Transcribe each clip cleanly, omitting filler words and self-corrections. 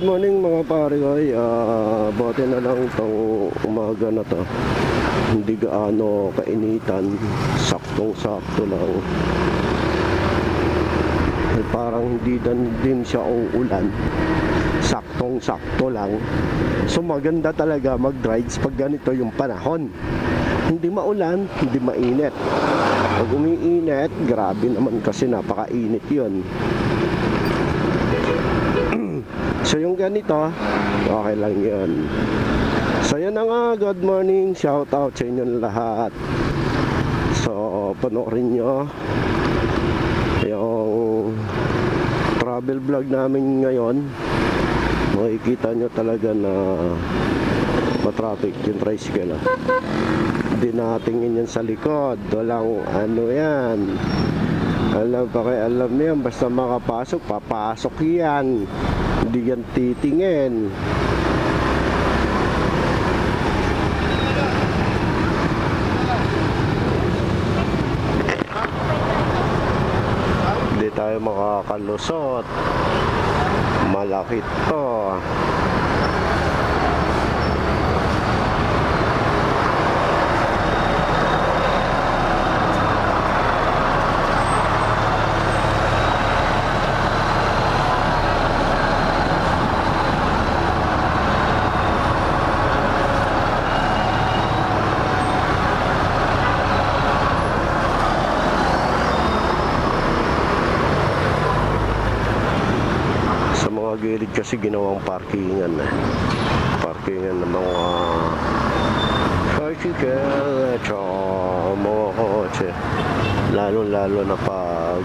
Good morning mga pare ko. Buti na lang itong umaga na to. Hindi gaano kainitan. Saktong-sakto lang. Parang hindi din siya uulan. Saktong-sakto lang. So maganda talaga mag-rides pag ganito yung panahon. Hindi maulan, hindi mainit. Pag umiinit, grabe naman kasi napakainit yun. So yung ganito, okay lang yun. So yun na nga, good morning, shout out sa inyong lahat. So panoorin nyo yung travel vlog namin ngayon. Makikita nyo talaga na matraffic yung tricycle. Hindi natingin yan sa likod, walang ano yan. Alam yan, basta makapasok, papasok yan. Hindi yan titingin. Hindi tayo makakalusot. Malaki to. Gilid kasi ginawang parkingan ng mga tricycle at mga kotse, lalo na pag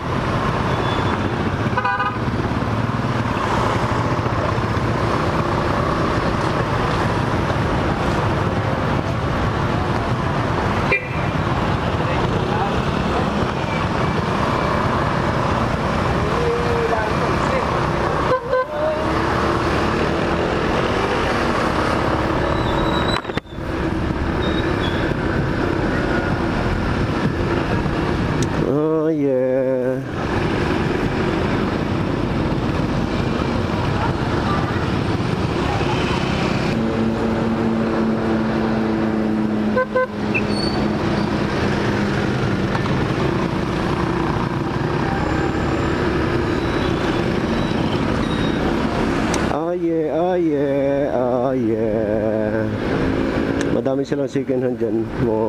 madami silang second hand dyan mga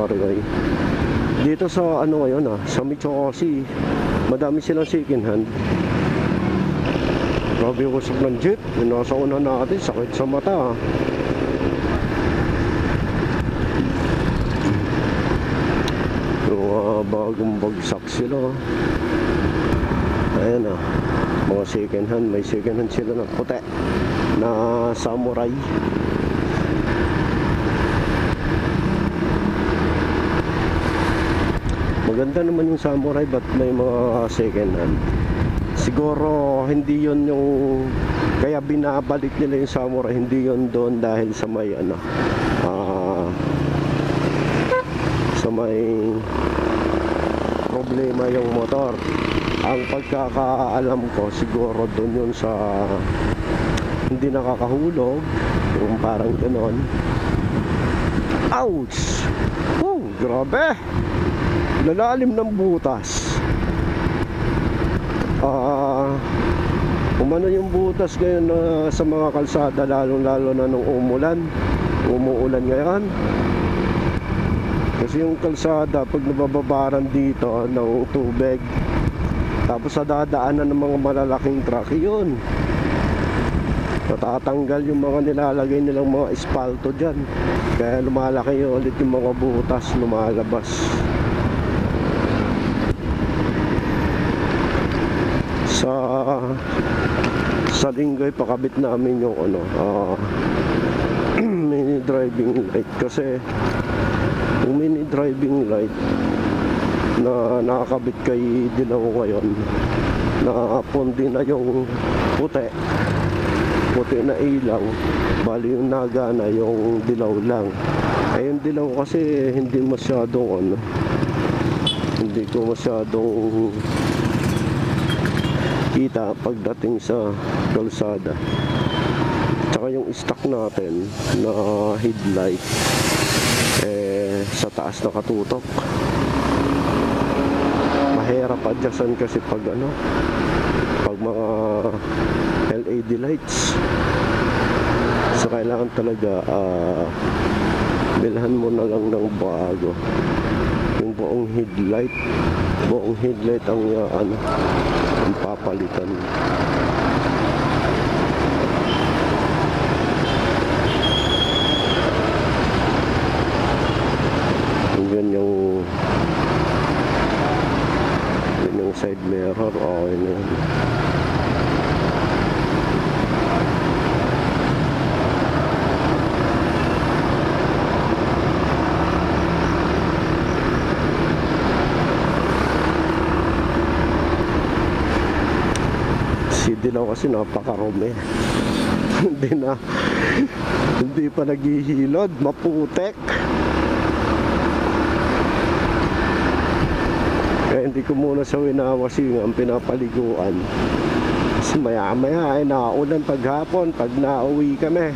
karigay. Dito sa ano ngayon sa Michoacán, madami silang second hand. Grabe yung usok ng jeep, nasa una natin, sakit sa mata bagong bagsak sila. Ayan mga second hand, may second hand sila na puti na samurai. Maganda naman yung samurai, but may mga second hand. Siguro hindi yon yung kaya binabalik nila yung samurai, hindi yon doon dahil sa may sa may problema yung motor. Ang pagkakaalam ko siguro doon yun sa hindi nakakahulog, yung parang ganon. Ouch! Oh, grabe! Lalalim ng butas. Umano yung butas ngayon sa mga kalsada, lalo na nung umuulan ngayon. Kasi yung kalsada, pag nabababaran dito ng tubig, tapos sa dadaanan ng mga malalaking truck, yun, natatanggal yung mga nilalagay nilang mga espalto dyan. Kaya lumalaki ulit yung mga butas, lumalabas. Sa linggo pakabit namin yung mini driving light. Kasi yung mini driving light na nakakabit kay Dilaw ngayon, nakapondi na yung puti na ilaw, bali yung nagana yung dilaw lang. Yung dilaw kasi hindi masyadong hindi ko masyadong kita pagdating sa kalsada. Tsaka yung stock natin na headlight sa taas nakatutok. Mahirap adjustan kasi pag mga LED lights. So kailangan talaga bilhan mo na lang ng bago. Yung buong headlight ang papalitan. Yan yung side mirror. Okay na yan. Si Dilaw kasi napakarumi. Hindi pa naghihilod, maputek. Kaya hindi ko muna sa winawasing ang pinapaliguan. Kasi maya-maya ay naulan paghapon pag nauwi kami.